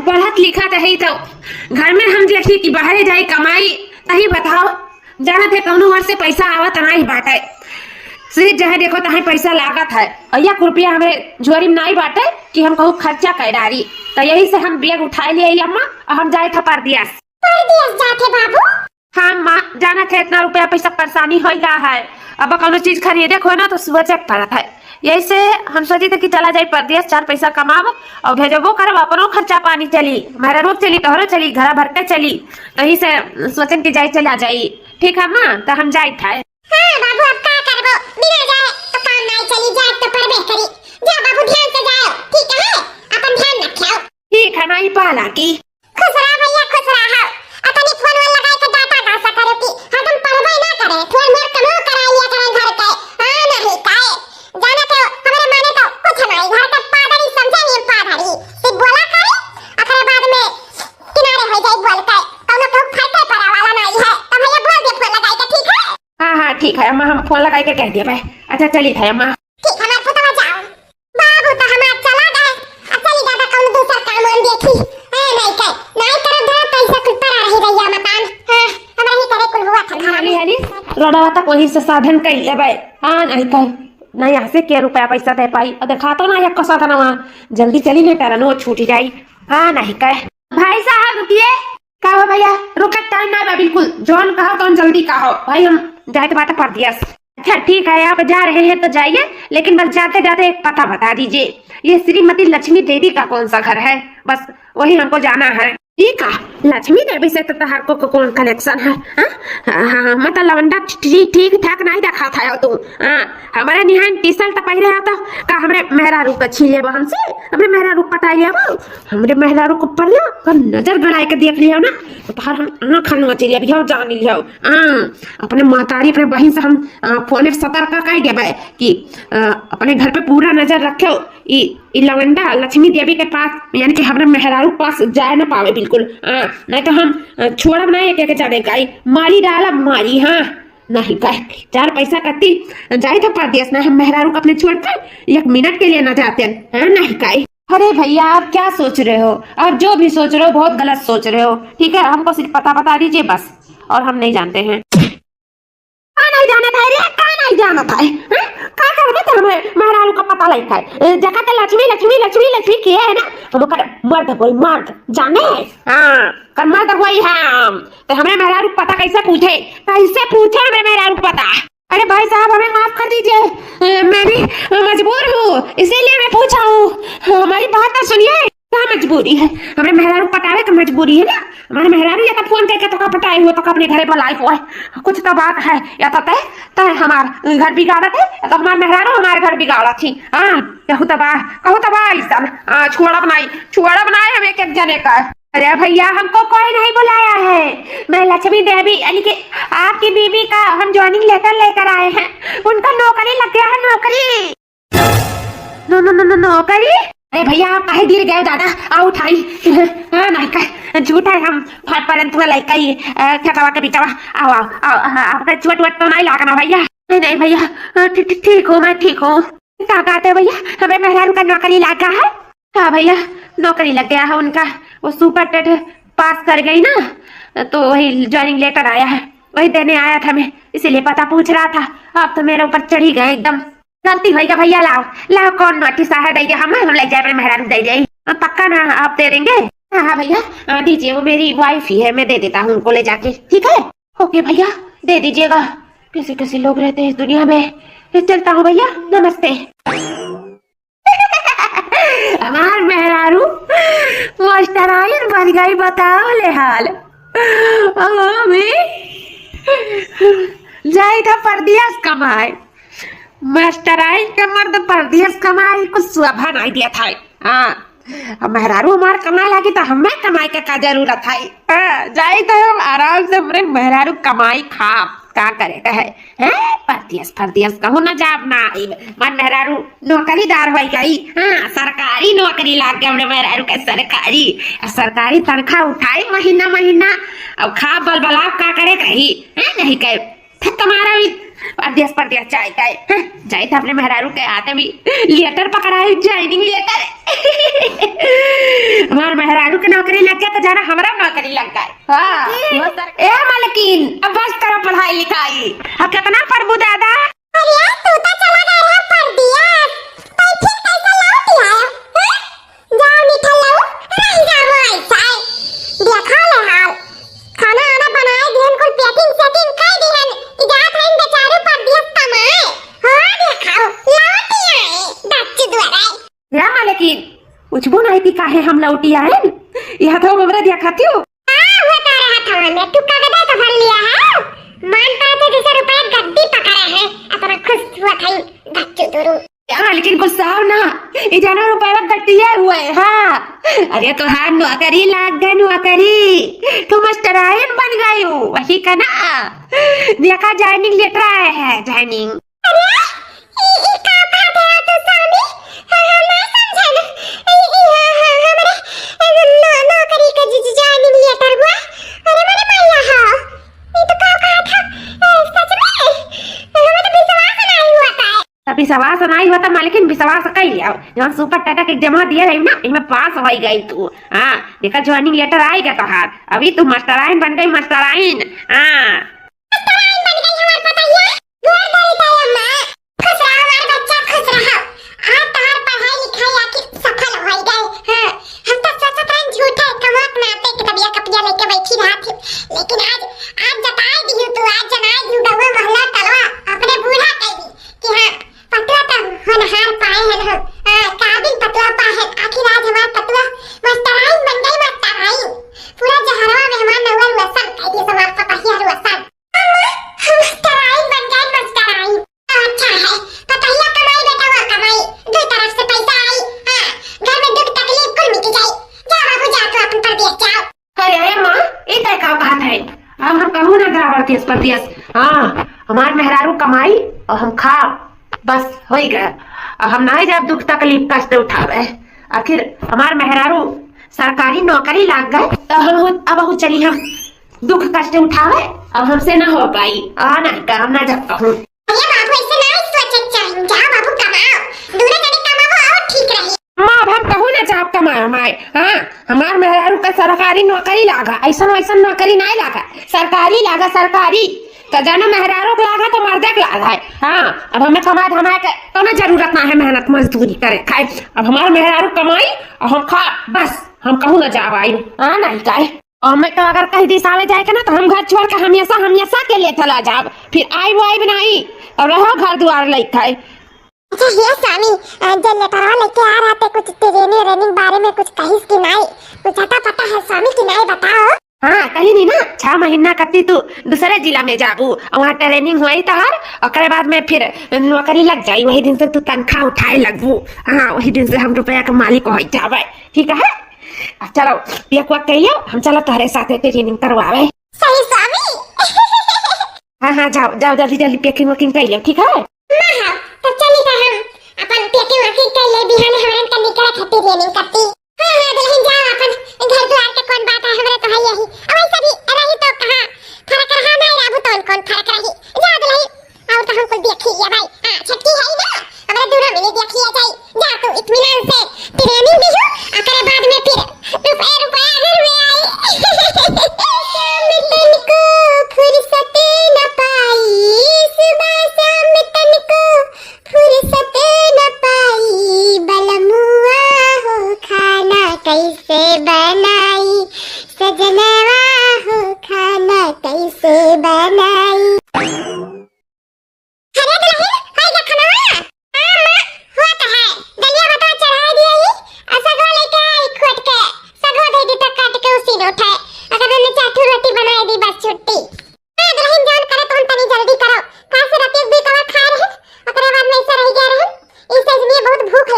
पढ़त लिखत है तो घर में हम देखी कि बाहरे जाई कमाई तही बताओ जाना थे कौनो वर्ष से पैसा आवत नहीं बाटे सिर्फ जहाँ देखो तहाँ पैसा लागत है और 1 रुपया हमें झोरी में नहीं बाटे कि हम कहूँ खर्चा कर डाली तो यही से हम बैग उठाए लिए अम्मा और हम जाए थे परदेस जाते बाबू। हाँ माँ जाना थे इतना रुपया पैसा परेशानी हो गया है अब कौनो चीज खरीदे को ना तो सोचे पड़त है यही से हम सोची थे कि चला जाए परदेस 4 पैसा कमाब और भेजबो करब अपनो खर्चा पानी चली मेरा रोज चली तोहरो चली घर भर के चली यही से सोचन की जाए चला जाई ठीक है माँ तो हम जाए थे। हाँ बाबू अब क्या करबो बिना जाए तो काम नहीं चली जाए तो परबे करी जा बाबू ध्यान से जाओ ठीक है अपन ध्यान रखियो ठीक है नहीं पाला की खुश रहा भैया खुश रहा अपनी फोन में लगाई के डाटा घासा करो कि हरदम पढ़बे ना करे थोड़ा मोर कमो कराइया करे घर के हां नहीं काए जाना तो हमारे माने तो कुछ नहीं घर के पादरी समझे नहीं पादरी सिर्फ बोला करे अखरे बाद में किनारे हो जाए बोल के कौनो तो फटे पड़ा वाला नहीं है तो भैया बोल दे फोन लगाई के ठीक है। हाँ ठीक है अम्मा हम फोन लगाई के कह दिया भाई अच्छा चली था अम्मा ठीक हमार पुतवा जाओ बाबू तो हमार चला गए अब चली दादा कौन दूसरा काम on देखी नहीं के नहीं करे धर पैसा कुल पर रही भैया मकान हां हमरा ही करे कुल हुआ था खाली है नी रोडवा तक वही से साधन कर लेबै हां नहीं कह नहीं यहाँ से क्या रुपया पैसा दे पाई और देखा तो ना एक साधन वहाँ जल्दी चली नहीं तेरा नो छूट जाई हाँ नहीं कह भाई साहब रुकिए कहो भैया रुके टाइम ना बिल्कुल जॉन कहो तो जल्दी कहो भाई हम जाए तो बात कर दिया अच्छा ठीक है आप जा रहे हैं तो जाइए लेकिन बस जाते जाते एक पता बता दीजिए ये श्रीमती लक्ष्मी देवी का कौन सा घर है बस वही हमको जाना है ठीक है लक्ष्मी देवी से तो तहार को कौन कनेक्शन है हाँ मतलब लवंडा ठीक ठाक नहीं रखा था तू हमारे निहान टी-शर्ट तो पहले आता का हमरे मेहरा रूप अच्छी ले हमसे हमरे मेहरा रूप पटाई ले हमरे मेहरा रूप ऊपर ले कर नजर गड़ाई के देख लियो ना तो तहार हम आंख खनवा चली लियो जान लियो अपने मातारी अपने बहन से हम फोन सतर्क कर देबे कि अपने घर पे पूरा नजर रखो ई लवंडा लक्ष्मी देवी के पास यानी कि हमारे मेहरारू पास जाए ना पावे बिल्कुल नहीं तो हम छोड़ब नहीं के जाने गाई मारी डाला मारी हाँ नहीं गाय 4 पैसा कत्ती जाए तो परदेस ना हम मेहरारू को अपने छोड़ कर 1 मिनट के लिए ना जाते हैं नहीं गाय अरे भैया आप क्या सोच रहे हो आप जो भी सोच रहे हो बहुत गलत सोच रहे हो ठीक है हमको सिर्फ पता बता दीजिए बस और हम नहीं जानते हैं नहीं जाना था रे का नहीं जाना था का करबे त हमें मेहरारू का पता नहीं था जगह तो लक्ष्मी लक्ष्मी लक्ष्मी लक्ष्मी के है ना हम कर मर्द कोई मर्द जाने हां कर मर्द कोई हम तो हमें मेहरारू पता कैसे पूछे हमें मेहरारू पता अरे भाई साहब हमें माफ कर दीजिए मैं भी मजबूर हूँ इसीलिए मैं पूछा हूँ हमारी बात तो सुनिए क्या मजबूरी है हमें मेहरारू पटावे का मजबूरी है ना हमारे मेहरारू या तो फोन करके तो पटाई हुए तो अपने घरे बुलाई हुआ कुछ तो बात है या तो तय हमार घर बिगाड़ा थे या तो हमारे मेहरारू हमारे घर बिगाड़ा थी हाँ कहू तबाह ऐसा छोड़ा बनाए हम एक जने का अरे भैया हमको कोई नहीं बुलाया है मैं लक्ष्मी देवी यानी कि आपकी बीवी का हम ज्वाइनिंग लेटर लेकर आए हैं उनका नौकरी लग गया है नौकरी अरे भैया आप काहे गिर गए दादा आओ उठाई हाँ नहीं कह झूठा है हम फट पर तुम्हें लाइक ही खेतवा के बिचवा आओ आपका चोट वोट तो नहीं लागना भैया नहीं भैया ठीक हूँ मैं ठीक हूँ क्या कहते भैया हमें मेहरारू का नौकरी लगा है हाँ भैया नौकरी लग गया है उनका वो सुपर टेट पास कर गई ना तो वही ज्वाइनिंग लेटर आया है वही देने आया था मैं इसीलिए पता पूछ रहा था आप तो मेरे ऊपर चढ़ी गए एकदम गलती भैया भैया लाओ कौन नोटिस है दे हम ले जाए मेहरारू दे जाए पक्का ना आप दे देंगे हाँ भैया दीजिए वो मेरी वाइफ ही है मैं दे देता हूँ उनको ले जाके ठीक है ओके भैया दे दीजिएगा कैसे कैसे लोग रहते हैं इस दुनिया में चलता हूँ भैया नमस्ते हमार मेहरारू मास्टराइन बन गई बताओ ले हाल जाए था परदेस कमाए मास्टराई के मर्द परदेश कमाई कुछ शोभा नहीं दिया था। हाँ, अब मेहरारू हमार कमाए लगी तो हमें कमाई के का जरूरत है। जाई तो हम आराम से हमरे मेहरारू कमाई खा का करे है। परदेश परदेश कहूँ ना जाब ना आई मन मेहरारू नौकरीदार हो गई। हाँ, सरकारी नौकरी लाग गया हमरे मेहरारू के सरकारी तनख्वाह उठाई महीना महीना। अब खा बल बलाब का करे कही नहीं कहे फिर तुम्हारा भी परदेश परदेश जाए थे अपने मेहरारू के आते भी लेटर पकड़ाई ज्वाइनिंग लेटर। हमारे मेहरारू की नौकरी लग गया तो जाना हमारा नौकरी लग गए। हाँ, ए मालकिन अब बस करो पढ़ाई लिखाई। अब कितना पढ़बू दादा? अरे तू तो चला गया है परदेश, तो फिर कैसे लौटी है? जाओ निकल लो, नहीं जाओ ऐसा देखा ले हाल खाना आना बनाए दिन कुल पैकिंग सेटिंग कर दिहन इजात है बेचारे परदेश कमाए। हां देखाओ लौटी आए दच्ची द्वारा। या मालकिन पूछबो नहीं थी काहे हम लौटी आए? यह तो हमरा देखती हो। हां बता रहा था मैं, तू कागज तो भर लिया है। मानता है 200 रुपए गद्दी पकड़ा है अपना खुश हुआ था दच्ची दुरु। हाँ, लेकिन गुस्सा हो ना, ये जाना रुपए गट्टिया हुए। हाँ, अरे तो हाँ नौकरी लाग गई नौकरी, तुम मास्टराइन बन गई हो वही का ना। देखा ज्वाइनिंग लेटर आया है ज्वाइनिंग। अरे ये का बात है तो स्वामी मैं समझा ना हमारे नौकरी का ज्वाइनिंग लेटर हुआ। अरे मेरे मैया हाँ ये तो कहा था सच में हमें तो विश्वास नहीं हुआ था। तभी विश्वास नहीं हुआ था मालकिन विश्वास कर लिया। जब सुपर टाटा के जमा दिया रही ना इनमें पास हो गई तू। हाँ, देखा ज्वाइनिंग लेटर आएगा तो हाथ अभी तू मास्टराइन बन गई मास्टराइन। हाँ मास्टराइन बन गई हमारे बताइए गोर दरी था अम्मा। खुश रहो हमारे बच्चा खुश रहो। आज तार पढ़ाई लिखाई आके सफल हो गए। हाँ हम तो सोचते हैं झूठे कमात में आते कि तबिया कपिया लेके बैठी रहा थी, लेकिन आज जताई दी तू, आज जनाई दी गवा महला तलवा अपने बूढ़ा कह दी कि हाँ पतला तो होनहार पाए हैं हम। काबिल पतला पाए हैं। आखिर आज हमारा पतला मास्टराइन बन गई मास्टराइन। पूरा जहरवा मेहमान नवल वसन कह दिए समाज का पहिया वसन। मास्टराइन बन गई मास्टराइन। अच्छा है पतैया कमाई बेटा वो कमाई दो तरफ से पैसा आई। हाँ घर में दुख तकलीफ कुल मिट जाए। जा बाबू जा तू अपन परदेश जाओ। अरे माँ ये क्या कहा है? अब हम कहूँ ना जरा परदेश परदेश। हाँ, हमार मेहरारू कमाई और हम खा बस हो ही गया। अब हम नहीं जब दुख तकलीफ कष्ट उठावे। आखिर हमार मेहरारू सरकारी नौकरी लाग गए तो अब चली हम दुख कष्ट उठावे। अब हमसे ना हो पाई। नहीं काम ना जब कहूँ। अरे बाबू ऐसे नहीं सोचना चाहिए। जाओ बाबू कमाओ, दोनों जने कमाओ और ठीक रही। माँ अब हम कहूँ ना जब कमाए हमारे। हाँ, हमार मेहरारू का सरकारी नौकरी लागा, ऐसा वैसा नौकरी नहीं लागा, सरकारी लागा सरकारी। तो जाना मेहरारू को लागा तो मर्दे को लागा है। हाँ, अब हमें कमाए धमाए के तो ना जरूरत ना है मेहनत मजदूरी करे खाए। अब हमारे मेहरारू कमाई और हम खा बस। हम कहूँ ना जा आई। हाँ नहीं जाए और मैं तो अगर कहीं दिशा में जाएगा ना तो हम घर छोड़ के हमेशा के लिए चला जाब। फिर आई वो आई नहीं और रहो घर द्वार लेके खाए। अच्छा ये स्वामी जब लेटरवा लेके आ रहा थे कुछ ट्रेनिंग बारे में कुछ कहीं की नहीं कुछ आता पता है स्वामी की नहीं बताओ। हाँ कहीं नहीं ना 6 महीना कती तू दूसरे जिला में जाबू और वहाँ ट्रेनिंग हुई तहार और बाद में फिर नौकरी लग जाई। वही दिन से तू तनख्वाह उठाए लगबू। हाँ वही दिन से हम रुपया के मालिक हो जावे। ठीक है अब चलो पेक वक कहियो हम चलो तुम्हारे साथ ट्रेनिंग करवावे। सही स्वामी। हाँ जाओ जाओ जल्दी जल्दी पैकिंग वकिंग कर लो। ठीक है तो चलिए हम अपन पैकिंग वकिंग कर ले बिहान हमारे कल निकल खत्ती ट्रेनिंग करती। हाँ दुल्हन जाओ अपन घर द्वार के कौन बात है हमारे तो है यही। अब ऐसा भी रही तो कहाँ फर्क रहा नहीं राबू तो कौन फर्क रही। जा दुल्हन और तो हमको देखिए भाई। हाँ छठी है ना हमारे दोनों मिले देखिए जाए। जा तू इत्मीनान से ट्रेनिंग भी हो और बाद में फिर रुपया घर में आई। शाम को फुर्सत न पाई सुबह शाम तन को फुर्सत न पाई बलमुआ हो खाली।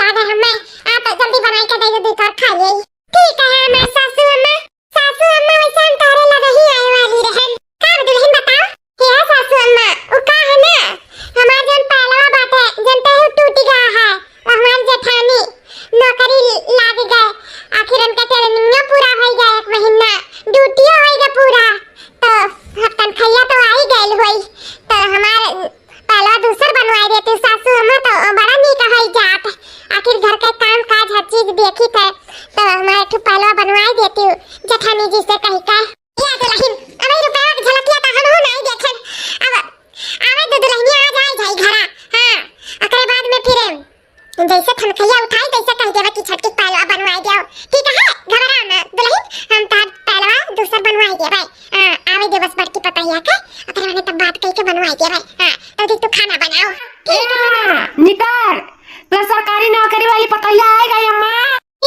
लागे हमें आ तो जल्दी बनाई के दे दे तो खा ले ठीक है हमार सासू अम्मा वैसे हम तारे लगा ही आए वाली रहन का दुल्हन बताओ हे सासू अम्मा उ का है ना हमार जन पहलवा बात है जनते ही टूटी गया है हमार जेठानी नौकरी लाग गए आखिर उनका ट्रेनिंग पूरा हो गया 1 महीना ड्यूटी हो गया पूरा तो हफ्तन खैया तो आ ही गइल होई तो हमार पहलवा दूसर बनवाई देती सासू अम्मा तो बड़ा नीक होई जात आखिर घर का काम काज हर चीज देखी थे तो हमारे ठू पहलवा बनवाई देती जेठानी जी से कही का या दुल्हन अबे रुपया के झलकिया तो हम हो नहीं देखन अब आवे तो दुल्हनिया आ जाए घरा हां अकरे बाद में फिर जैसे थनखैया उठाई तैसे कह देवा कि छटकी पहलवा बनवाई दियो ठीक है घबरा ना दुल्हन हम तार पहलवा दूसर बनवाई देबै आवे दे बस बड़की पतैया के अकरे माने तब बात कह के बनवाई देबै हां तो तू खाना बनाओ ठीक है निकर तो सरकारी नौकरी वाली पतैया आ गई अम्मा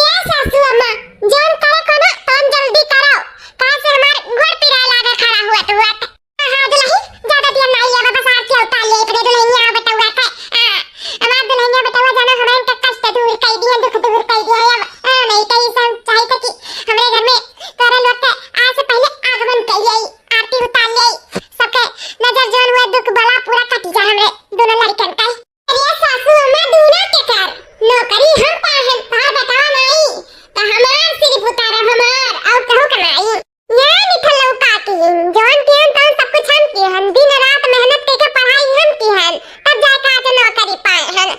ये सासू अम्मा जान करे को ना तुम जल्दी करो काहे से हमार घोड़ पिरा लागे खड़ा हुआ तो हां दुल्हन ज्यादा देर नहीं है बस आके उतार ले अपने दुल्हनिया बताऊंगा का हमार दुल्हनिया बतावा जाना हमारे का कष्ट दूर कर दिया दुख दूर कर दिया अब नहीं कहीं सब चाहिए कि हमारे घर में तोरा लोग के आज से पहले आगमन कर जाई आरती उतार ले सबके नजर जोन हुआ दुख बला पूरा कट जा हमरे दोनों लड़कन का अरे सासू अम्मा दूना के कर नौकरी हम पाहन पा बतावा नहीं तो हमार सिर्फ उतार हमार और कहो कमाई या निठल लौका की जोन के तो सब कुछ हम की हम दिन रात मेहनत करके पढ़ाई हम की है तब जाके आज नौकरी पाए हैं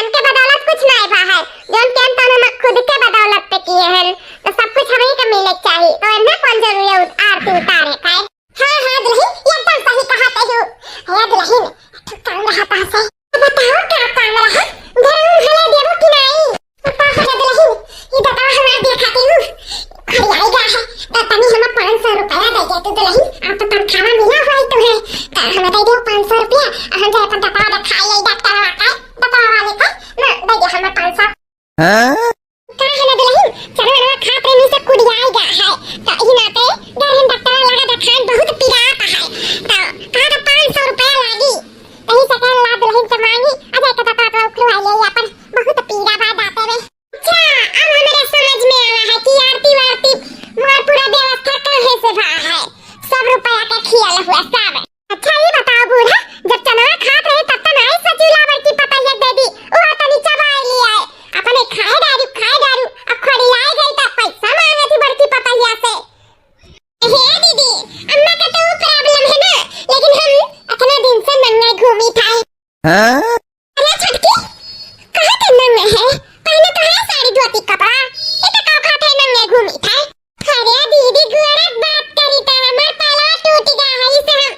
उनके बदौलत कुछ नहीं बा है जोन के तो हम खुद के बदौलत पे किए हैं तो सब कुछ हमें का मिले चाहिए तो ना कौन जरूरी है आरती उतारे का हां दुल्हन एकदम सही कहा तू है दुल्हन काम रहा से बताओ क्या काम रहा घर हले देबो कि नहीं पता है दुल्हन ये बताओ हमारे दिखाती हूं अरे आएगा है तो तनी हमें 500 रुपया दे दे तू दुल्हन आप तो तनख्वाह मिला हुआ तो है तो हमें दे दो 500 रुपया हम जाए पर दवा दिखाइए डॉक्टर आके दवा वाले को ना दे दे हमें 500 हाँ का है ना दुल्हन चलो ना खा प्रेमी से कुड़ आएगा है तो ही नाते गरम डॉक्टर लगा दिखान बहुत पिराता है तो कहा तो 500 रुपया लागी यही से कह ला दुल्हन से मांगी अजय का दवा तो खुलवा ले अपन बहुत पीड़ा बाद आते में अच्छा अब हमारे समझ में आया है कि आरती वारती मोर पूरा व्यवस्था कहां से भा है सब रुपया का खियाल हुआ सब अच्छा ये बताओ बूढ़ा जब चना खात रहे तब तो नहीं सचूला बड़की पतैया दे दी वो तो नीचे बाय लिया है अपने खाए दारू अब खड़ी लाई गई तो पैसा मांगे थी बड़की पतैया से हे दीदी अम्मा का तो प्रॉब्लम है ना लेकिन हम इतने दिन से नंगे घूमी था हाँ अरे छटकी कहां के नंगे है पहले तो है साड़ी धोती कपड़ा ये तो का खाते नंगे घूमी था अरे दीदी गुड़क बात करी था हमार पाला टूट गया है इसे हम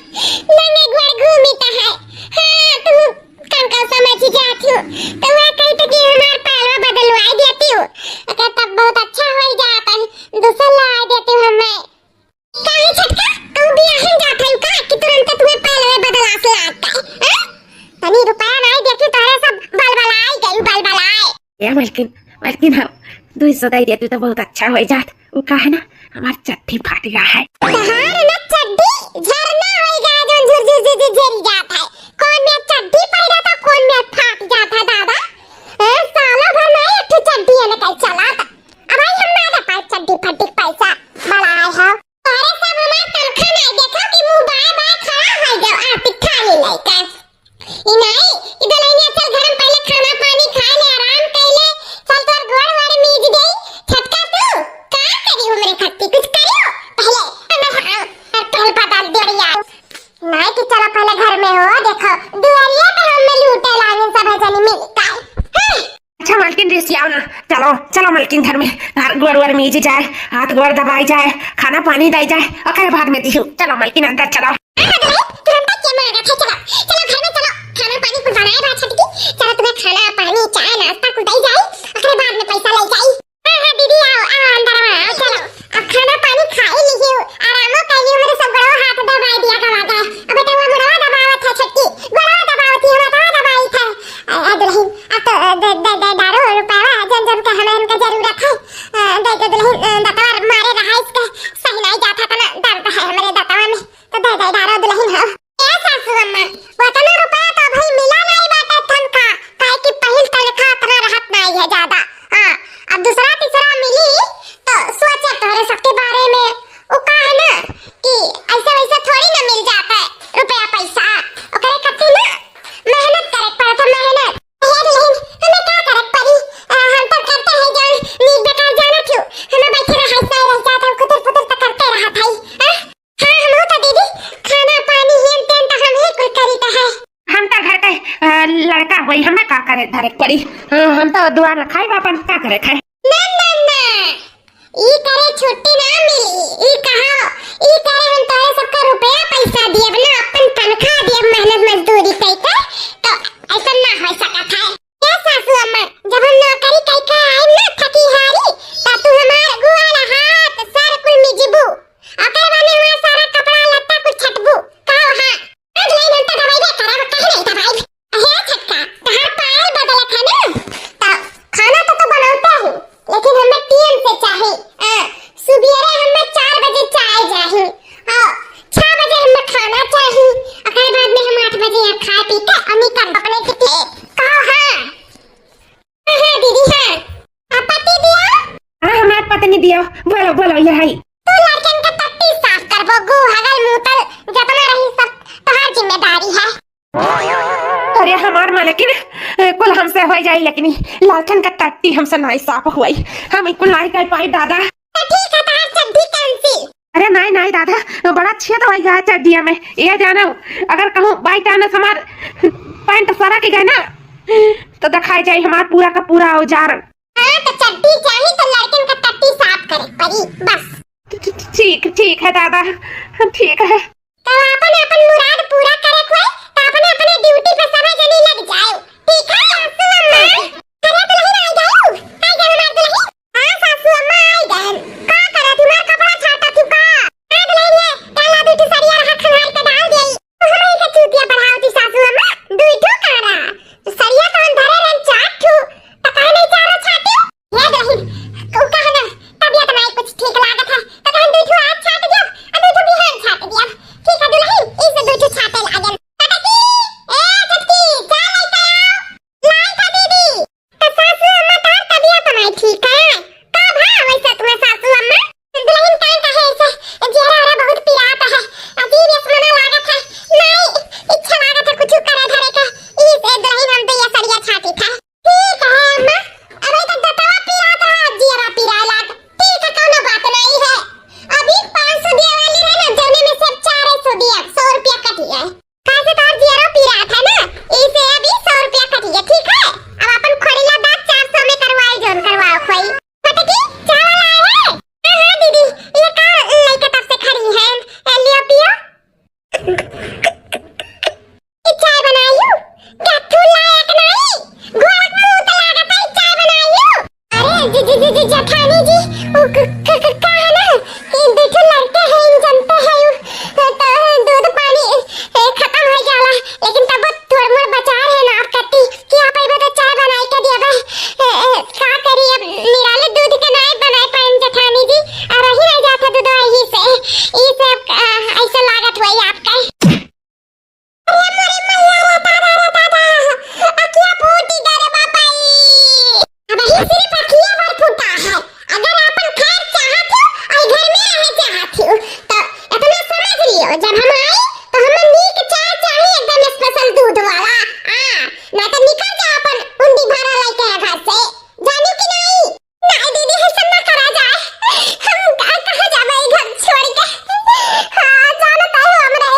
नंगे गुड़ घूमी था है हां तू कंका समझ जाती हो तो मैं कही तो कि हमार पाला बदलवाई देती हूं अगर तब बहुत अच्छा हो जाता है दूसरा ला देती हूं हमें काहे छटका तू भी ahn जात है का कि तुरंत तुम्हें पाला बदला से आता है तनी रुपया नहीं देखी तोरे सब बलबलाई गई बलबलाई या मालकिन हम 200 दे देती तो बहुत अच्छा हो जात वो का है ना हमार चट्टी फाट गया है तहार न चड्डी झरना हो गया जो झुर झरी जाता है कौन में चड्डी पहना था कौन में फाट जाता दादा साला भर में एक चड्डी है निकल चला था अब आई हम ना पास चड्डी फटी पैसा बड़ा है अरे सब हमार तनखा नहीं देखो कि मुंह बाय बाय खड़ा हो गया आरती खाली लेकर नहीं इधर नहीं चल घर में पहले खाना पानी खा ले आराम कर ले चल तोर गोड़ वाले मीज गई छटका तू का करी हमरे खट्टी कुछ करियो पहले पहले बदल दिया नहीं कि चलो पहले घर में हो देखो दुआरिया पे हम लूटे लाने सब जनी मिलता है अच्छा मालकिन रेसी आओ ना चलो मालकिन घर में गोड़ मीज जाए हाथ गोड़ दबाई जाए खाना पानी दाई जाए और बाद में दिहू चलो मालकिन अंदर चलो तुरंत क्या मांगा था चलो घर में चलो खाना पानी कुछ बनाए बात छटकी चलो तुम्हें खाना पानी चाय नाश्ता कुछ दे जाए अगले बाद में पैसा ले जाए हां दीदी आओ अंदर आओ चलो अब खाना पानी खा ही लीजिए आराम कर लियो मेरे सब बड़ो हाथ दबाई दिया का वादा अब तो वो मुड़वा दबावा था छटकी बड़ा दबावा थी वो तो दबाई था दुल्हन अब तो दारो रुपया जन का हमें उनका जरूरत है दे दुल्हन दतवा मारे रहा इसका सही नहीं जाता था ना दर्द है हमारे दतवा में तो दे दारो दुल्हन हो ए सासू अम्मा वो तो रुपया तो भाई मिला नहीं बात तनखा काहे कि पहिल तनखा इतना रहत नहीं है हमें का करे धरे पड़ी। हाँ हम तो दुआ न खाई अपन का करे खाए। ना ना ना ई करे छुट्टी ना मिली। ई कहा ई करे हम तोरे सबका रुपया पैसा दिए ना अपन तनख्वाह दिए मेहनत मजदूरी कई के तो ऐसा ना हो सकत है। क्या सासू अम्मा जब हम नौकरी कई के आए ना थकी हारी ता तू हमार गुआला हाथ सर कुल मिजबू ओकर बाने हमार सारा कपड़ा लत्ता कुछ छटबू काओ हां आज ले नंत दवाई दे करा कहे नहीं दवाई हे छटका तहार पायल बदल खाना तो खाना तो बनाते ही लेकिन हमें टीएम से चाहे सुबेरे हमें 4 बजे चाय चाहे हां 6 बजे हमें खाना चाहे ओकर बाद में हम 8 बजे खा पी के अमी का अपने के थे कहो हां हां दीदी हां आप पति दिया हाँ हमार पत्नी दियो बोलो बोलो यही। तू लड़कन का टट्टी साफ करबो गु हगल मुतल जतना रही सब तोहार जिम्मेदारी है। अरे हमार मालकिन कुल हमसे हो जाई लेकिन लालखन का टट्टी हमसे नहीं साफ हुई। हम कुल नहीं कर पाई दादा। तो ठीक है तोहार चड्डी कैंसिल। अरे नहीं नहीं दादा बड़ा छेद हो गया चड्डिया में। ये जानो अगर कहूँ बाई चांस हमार पैंट सरा के गए ना तो दिखाई जाए हमार पूरा का पूरा औजार। हां तो चड्डी चाहिए तो लड़कन का टट्टी साफ करे पड़ी बस। ठीक ठीक है दादा ठीक है। तो अपन अपन मुराद पूरा करे कोई तो अपन अपने ड्यूटी पे समय जनी लग जाओ ठीक है सासू अम्मा। अरे दुल्हन आई जाओ हमार दुल्हन। हां सासू अम्मा आई गए का करा तुम्हारा कपड़ा छाटा तू का आ दुल्हन ये डाला बेटी सरिया रहा खनाई के डाल देई हमें के चूतिया बढ़ाओ ती सासू अम्मा दुईठो कारा सरिया तो अंधरे रन चाट ठू तो काहे नहीं चारो छाटी हे दुल्हन को कहना तबीयत नहीं कुछ ठीक लागत है तो कहन दुईठो आज छाट दियो आ दुईठो बिहान छाट दियो ठीक है दुल्हन इस दुईठो छाटे लागन टटकी ए टटकी जा लेके आओ लाई था दीदी तो सासू अम्मा तार तबीयत नहीं ठीक है का भाव वैसे तुम्हें सासू अम्मा दुल्हन काहे कहे से चेहरा रे बहुत पिरात है अजीब यसमना लागत है नहीं इच्छा लागत है कुछ करे धरे का इस दुल्हन हम तो ये सरिया छाटी था ठीक है अम्मा अबे तो दतवा पिरात है जीरा पिरा लाग ठीक है कोनो बात नहीं है अभी 500 दिया वाली है ना जौने में सिर्फ 400 दिया 100 रुपया कटी है कैसे तो जीरा पिरात है ना इसे अभी 100 रुपया कटी है ठीक है अब अपन खोरिया दांत 400 में करवाए जोन करवाओ कोई पटकी चावल आए हैं हां दीदी ये का लइका तब से खड़ी है लियो पियो चाय बनाइयो गट्ठू लायक नहीं गोरख मुंह तो लागत है चाय बनाइयो। अरे जी जेठानी जी ओ का है ना ये देखो लड़ते हैं इन जनते हैं तो दूध पानी खत्म हो जाला लेकिन तब थोड़ा मोर बचा है ना आप कत्ती कि आप आइबे तो चाय बनाई के दिया का करी अब निराले दूध के नहीं बनाए पाइन जेठानी जी और रही नहीं जाता दूध वही से ई सब ऐसा लागत हुई आपका। अरे मोरे मैया रे दादा अकिया फूटी गरे बापाई अब ही सिर्फ अकिया भर फूटा है अगर अपन खैर चाहत हो और घर में रहे चाहत हो तो इतना समझ लियो जब हम आए तो हमें नीक चाय चाहिए एकदम स्पेशल दूध वाला ना तो निकल जा अपन उंडी भरा लेके घर से जानू कि नहीं दीदी ऐसा ना करा जाए हम कहां जावे घर छोड़ के हां जानता है हमरे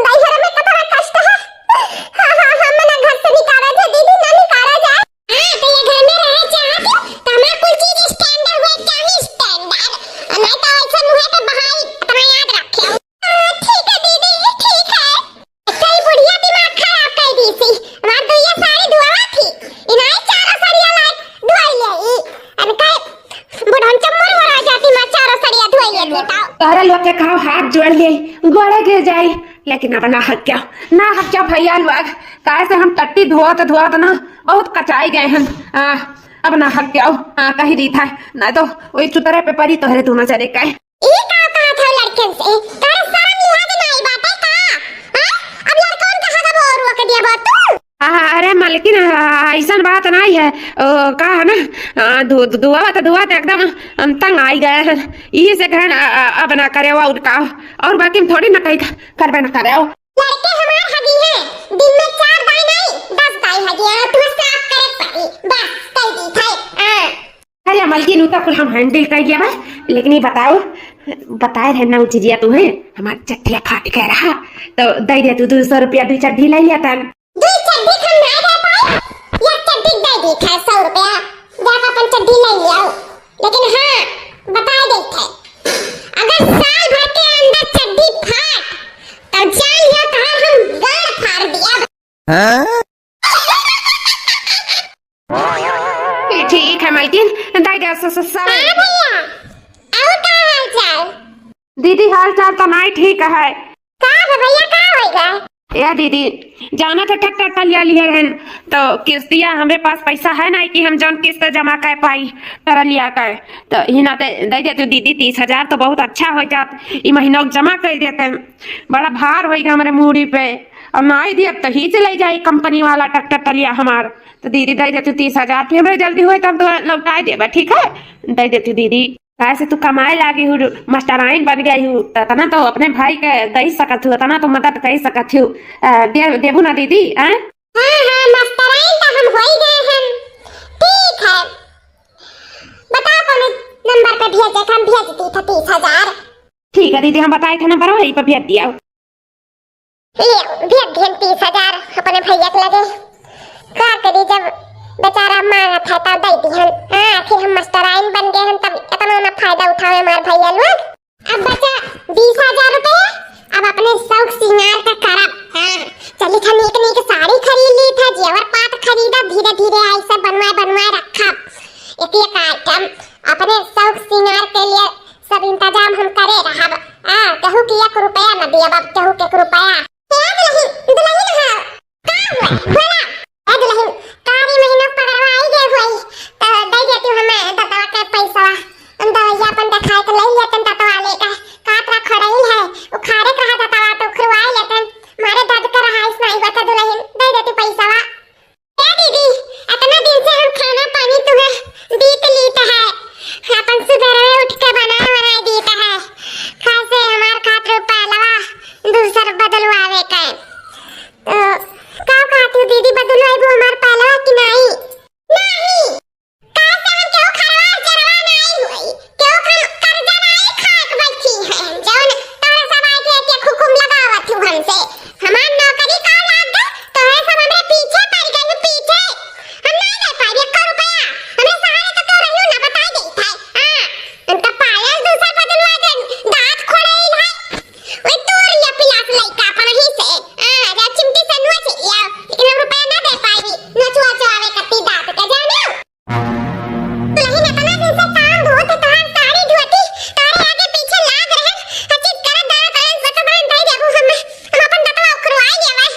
दैहर में कितना कष्ट है हां हम ना घर से निकाला जाए दीदी ना निकाला जाए हां तो ये घर में रहे चाहत तो हमें कोई चीज स्टैंडर्ड हुए चाहिए स्टैंडर्ड नहीं तो ऐसा मुंह पे बहाई अपना याद रखियो ठीक है दीदी ठीक है कई बुढ़िया दिमाग खराब कर दी थी हमार तो ये सारी दुआ थी इनाई चारों सरिया लाइक धोई ले अरे काय बुढ़न चम्मर मरा जाती मैं चारों सरिया धोई ले बताओ तारा लोग के कहो हाथ जोड़ ले गोड़े गिर जाई लेकिन अब ना हक क्या भैया लोग काहे से हम टट्टी धोत ना बहुत कचाई गए हैं अब ना हक क्या कही दी था ना तो वही चुतरे पे परी तो है तू ना चले का ये का था लड़कन से तारा शर्म लिहाज नहीं बात है का हां अब लड़कन का हगा बोर रोक दिया बात तू अरे मालकिन ऐसा बात नहीं है का है ना दुआ तो एकदम तंग आई गए हैं ये से घर अब ना करे और का और बाकी थोड़ी ना कहीं करबे ना करे लड़के हमार हगी हैं दिन में 4 दाई नहीं 10 दाई हगी है तू साफ करे पड़ी बस कह दी था अरे मालकिन उता कुल हम हैंडल कर लिया बस लेकिन ये बताए रहे ना उचिया तू है हमार चट्टिया फाट गया रहा तो दे दे तू 200 रुपया 2 चड्डी ले लिया तन 2 चड्डी हम नहीं दे पाए हाँ? ठीक है मालकिन, दाई दे हाँ भैया, और का हाल चाल? दीदी हाल चाल तो नहीं ठीक है। का है भैया, का होएगा? या दीदी जाना तो ट्रैक्टर लिया लिए रहन, तो किस्तिया हमारे पास पैसा है नहीं कि हम जौन किस्त जमा कर पाई तरह लिया कर, तो हिना ते दे देते दीदी 30,000 तो बहुत अच्छा हो जात। ई महीना जमा कर देते, बड़ा भार होएगा हमारे मूड़ी पे। अब नहीं दिए तो ही चले जाए कंपनी वाला ट्रैक्टर लिया हमार। तो दीदी दे देती 30,000, फिर हमारे जल्दी हुए तब तो लौटा देबा, ठीक है? दे देती दीदी। कैसे तू कमाए लागी हूँ, मास्टराइन बन गई हूँ, तना तो अपने भाई के दे सकत हूँ, तना तो मदद कर सकत हूँ। देबू ना दीदी? हाँ हाँ, मास्टराइन तो हम हो ही गए हैं। ठीक है, बताओ कौन नंबर पे भेजे, हम भेज दी था 30,000। ठीक है दीदी, हम बताए थे नंबर वही पे भेज दिया। ले भेज दिए 30,000 अपने भैया के लगे। का करी, जब बेचारा मांगा था तब दे दिहन। हाँ, फिर हम मास्टराइन बन गए हैं, तब इतना ना फायदा उठावे हमारे भैया लोग। अब बचा 20,000 रुपए, अब अपने शौक सिंगार का करब। हाँ, चली था नीक नीक साड़ी खरीद ली था, जेवर पात खरीदा, धीरे धीरे ऐसे बनवाए रखब। एक आइटम अपने शौक सिंगार के लिए सब इंतजाम हम करे रहब। हाँ, कहू कि 1 रुपया न दिया, अब कहू के 1 रुपया। दुल्हन हाँ, का हुआ बोला? ए दुल्हन, कारी महीना पकड़वा आई गए हुई, तो दे देती हूँ हमें दतवा के पैसा। दवाइया अपन दिखाए तो ले लेतन दतवा लेकर। कातरा खड़ाई है, उखाड़े कहा दतवा तो खुरवाए लेतन। मारे दर्द कर रहा है, इस नहीं बता दुल्हन, दे देती पैसा। ए दीदी, इतना दिन से हम खाना पानी तुम्हें दीत लीता है, अपन सुबह उठ के बनाए दीता है। खासे हमार खातिर पहलवा दूसर बदलवावे का। का कहती हूँ दीदी, बदलवाई वो हमार पहलवा कि नहीं? नहीं, कैसे हम क्यों खरवा चरवा नहीं हुई, क्यों कर्जा नहीं खाक बैठी है, जौन तोरे सब आके के हुकुम लगावत हूँ हमसे। हमार नौकरी का लाग दो, तोरे सब हमरे पीछे पड़ गए, पीछे हम नहीं दे पाए 1 रुपया। हमरे सहारे तो रहियो ना बता देता है। हां, उनका पायल दूसरा बदलवा दे, दांत खोड़े है ओए तोर या पिलास लइका अपन ही से। हां, रा चिमटी से नुआ से या, लेकिन हम रुपया ना दे पाई, नचुआ चुआवे कत्ती दांत के जानो। नहीं ना, तना दिन से काम धोत तहां साड़ी धोती, तारे आगे पीछे लाग रहे, हचित कर दांत आन सक बन दे देबू हम अपन दतवा उखरवाई देवे।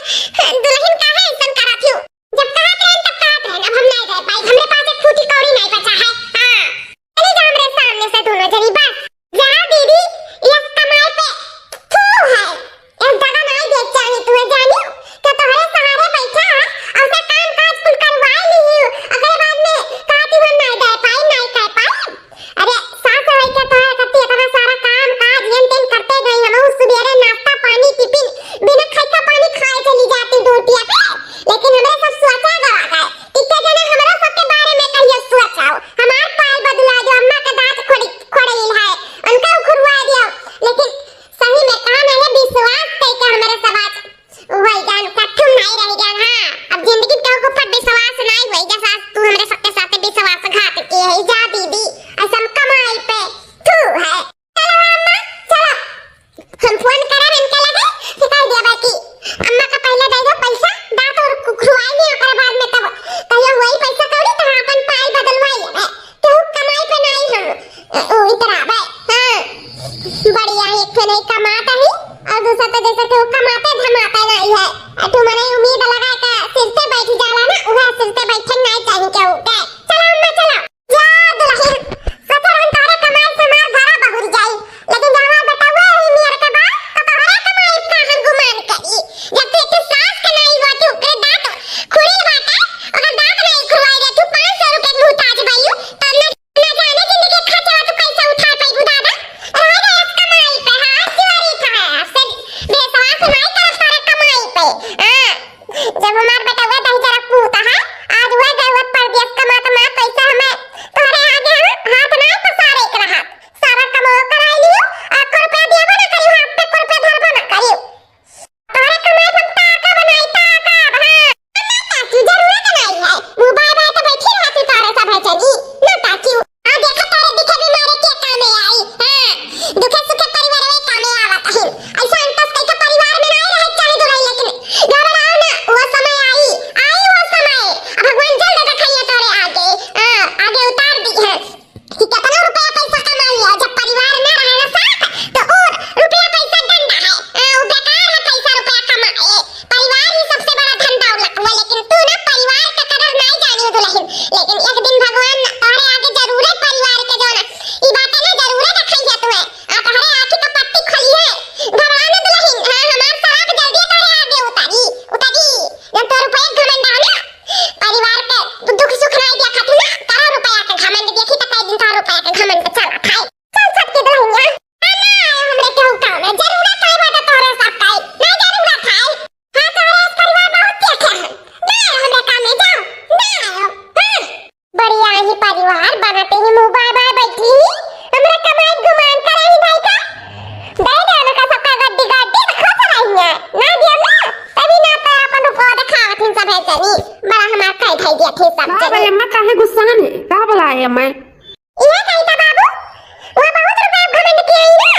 दुल्हन का है ऐसन करत हूं, जब कहत रहन तब कहत रहन, अब हम नहीं दे पाई, हमरे पास एक फूटी कौड़ी नहीं बचा है। हां, चली जा हमरे सामने से दोनों जनी, बस जा दीदी, ये कमाई पे थू है, एक जगह नहीं देख जानी तुम्हें जानी, तो तुम्हारे सहारे बैठा है, और से काम काज कुल करवा ली, अगले बाद में कहती हूं नहीं दे पाई, नहीं कर पाई। अरे सास रह के तो है कत्ती इतना सारा काम काज येन तेन करते गई, हम सुबेरे नाश्ता पानी टिफिन बिना खैता पानी खाए चली जाती ड्यूटी पे, लेकिन हमरे सब सोचा गवा गए। इतने जने हमरा सबके बारे में कहियो सोचाओ, हमार पाल बदला दो, अम्मा का दांत खोड़िल है, उनका उखरवा दियो, लेकिन सही में कहा मैंने विश्वास करके हमारे समाज वही जान कथम नहीं रह गया। हां, अब जिंदगी के ऊपर विश्वास नहीं हुई, जैसा तू हमरे सबके साथ विश्वासघात की है। जा दीदी, असम कमाई पे तू है। चलो अम्मा, चलो हम फोन करा इनके लगे, फिर दिया बाकी अम्मा का पहले दे दो पैसा, दांत और खुरवाई नहीं, ओकर बाद में तब कहियो वही पैसा कौड़ी तो अपन पाई बदलवाई है, तू कमाई पे नहीं हम ओ इतना भाई। हां, बढ़िया, एक थे नहीं कमाता ही, और दूसरा तो जैसे कि वो कमाते धमाते नहीं है। तू मने उम्मीद लगा के सिर पे बैठ जाला ना, उहे सिर पे बैठे नहीं चाहिए के उठे। चलो अम्मा चलो, जा दुल्हन, सोचे रहन तोरे कमाई से मार भरा बहुर जाई, लेकिन जवान बेटा हुए ही मेरे के बाद तो तोरे कमाई का हम गुमान करी। जब तू एक सास के नहीं हुआ, तू के दांत खुड़ी बाटे, अगर दांत नहीं खुरवाई दे, तू 500 रुपए मुहताज भइयो, तब ना जाने जिंदगी खर्चा तू कैसे उठा पाई दादा। रह गए कमाई पे। हां, चोरी का है, फिर बेसवास नहीं कर तारे कमाई पे। हां, जब हमार बेटा हुआ दही जरा पूता है, आज हुआ जरूरत पड़ दिया कमात मां पैसा हमें तोरे आगे हाथ नहीं पसारे के रहा, सारा कमा कराई लियो, 1 रुपया देबो ना करियो, हाथ पे 1 रुपया धरबो ना करियो, तोरे कमाई पर ताका बनाई ताका। हां, ना तू जरूरत नहीं है, मोबाइल पे तो बैठी रह, तू तारे सब है चली ना दुल्हन, लेकिन एक दिन भगवान तोहरे आगे जरूर परिवार के जो ना ई बात ना जरूर रखई है तुम्हें आ तोहरे आंखी का पट्टी खोली है घबरा ना दुल्हन। हां हमार सराप जल्दी तोहरे आगे उतारी उतारी जब तो रुपया घमंड है ना परिवार के दुख सुख नहीं देखा तू ना तारा रुपया का घमंड देखी तो कई दिन तारा रुपया का घमंड चला खाए चल सब के दुल्हन हमरे केहू काम है जरूरत है बात तोहरे सब काई ना जरूरत है। हां तोहरे परिवार बहुत देखे हैं ना हमरे काम में जाओ ना हां बढ़िया ही परिवार बनाते ही मुंह बाय बाय बैठी हमरे कमाई गुमान करे ही भाई का दे दे ना का सबका गड्डी गड्डी खा रही है ना दिया ना तभी ना तो अपन रुपया दिखावत हिन सब है चली बड़ा हमार कई भाई दिया थे सब का भाई अम्मा काहे गुस्सा ने का बुलाए अम्मा ये कही था बाबू वो बहुत रुपया घमंड किए ही ना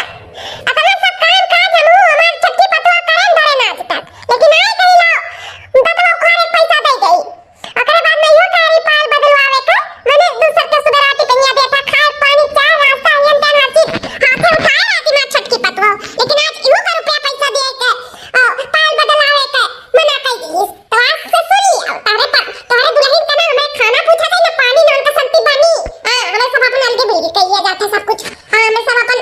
अपना सब काम काज हम हमार चट्टी पतवा करन धरे ना आज तक लेकिन आई कही लो बतवा खारे पैसा दे गई ओकरे बाद में यो कारी पाल बदलवावे का मने दूसर के सुबराती कन्या बेटा खाए पानी चाय नाश्ता यन तन हर चीज हाथे उठाए आती ना छटकी पतवा लेकिन आज इहो का रुपया पैसा दे के पाल बदलवावे के मना कई दी तो आज से सुनी तारे पर तोरे दुल्हन का ना हमें खाना पूछा था ना पानी नान का संती बनी हमें सब अपन अलगे भेजी कहिए जाता सब कुछ हमें सब अपन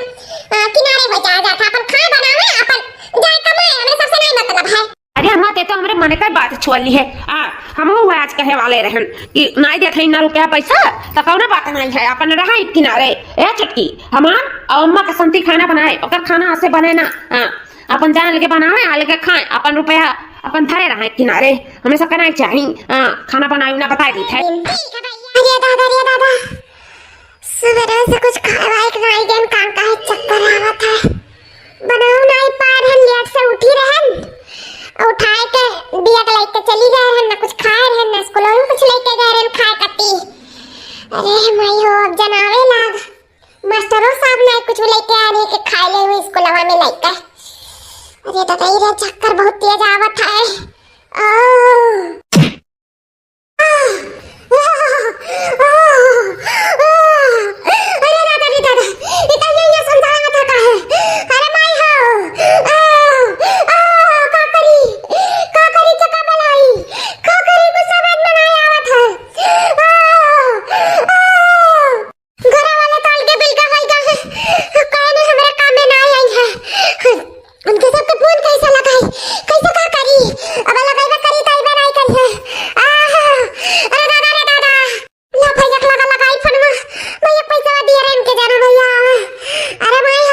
किनारे हो जा जाता अपन खाए बनावे अपन जाए कमाए हमें सबसे नहीं मतलब है। अरे अम्मा ते तो हमरे मन का बात छुअली है हम आज कहे वाले रहन कि नहीं देथे ना रुपया पैसा त कौनो बात नहीं है अपन रहा किनारे ए चटकी हमार और अम्मा का संती खाना बनाए ओकर खाना ऐसे बने ना अपन जान लेके बनावे आ लेके खाए अपन रुपया अपन धरे रहे किनारे हमें सब करना चाहिए खाना बनाई ना बता दी थे। अरे दादा सवेरे से कुछ खाए के नहीं दिन काम का चक्कर आवत है बनाऊ नहीं पा रहन लेट से उठी रहन उठाए के दिया के लेके चली गए रहन ना कुछ खाए रहन ना स्कूल में कुछ लेके गए रहन खाए कती अरे मैं हो अब जनावे लाग मास्टरों साहब ने कुछ लेके आ रही के खाए ले हुई स्कूल में लेके अरे दादा ये चक्कर बहुत तेज आवत है अरे दादा रे दादा इतना ये समझाया था का है अरे माय हो का करी चका मलाई का करी कुछ समझ में नहीं आवत है घर वाले ताल के बिल का हल का है कौन हमारे काम में नहीं आई है उनके सब के फोन कैसा लगाई कैसे का करी अब लगाई करी ताई बनाई करी है अरे दादा रे दादा ला भैया लगा लगाई फोन में भैया पैसा दिया रे इनके जाना भैया अरे भाई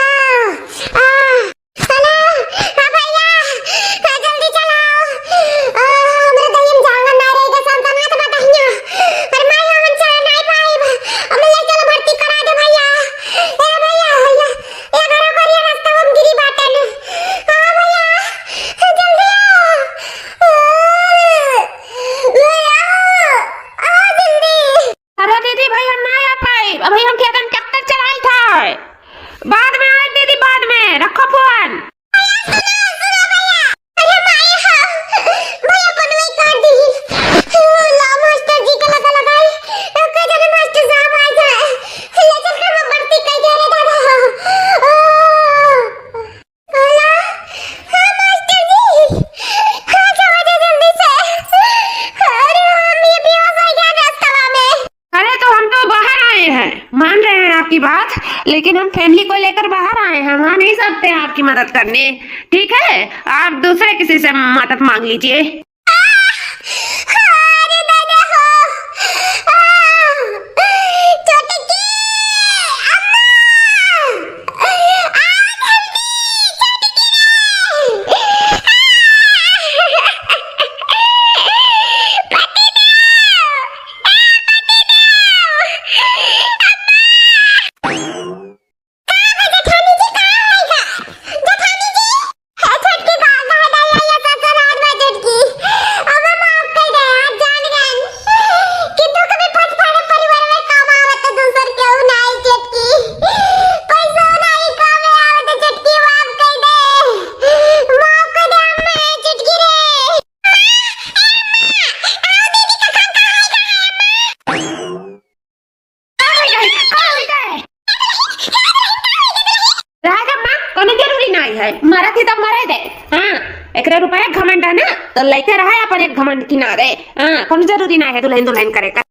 चलो हां भैया जल्दी चलाओ हमरे दयम जांगन ना रहेगा संतना तो बताइयो अरे मैं हम चल नहीं पाई अब ले चलो भर्ती करा दे भैया ए भैया ये घर करिए रास्ता हम गिरी बाटन हां भैया जल्दी आओ जल्दी अरे दीदी भाई हम ना आ पाए अभी हम खेतन ट्रैक्टर चलाई था बाद में आए दीदी बाद में रखो फोन अरे माया भैया बनवाई कर दी ला मास्टर जी का लगा लगाई का जाने मास्टर साहब आ जाए ले चल कर हम भर्ती कर दे रे दादा अला हां मास्टर जी हां जाओ जल्दी से अरे हम ये बेहोश हो गया रास्ता में अरे तो हम तो बाहर आए हैं मान रहे हैं आपकी बात लेकिन हम फैमिली को लेकर बाहर आए हैं हम आ नहीं सकते हैं आपकी मदद करने ठीक है आप दूसरे किसी से मदद मांग लीजिए। अरे दादा हो छोटी अम्मा है मारा थी तब मरे दे हाँ एकरा रुपया घमंड है ना तो लेते रहा अपन एक घमंड किनारे हाँ कौन जरूरी ना है दुल्हन दुल्हन करे का।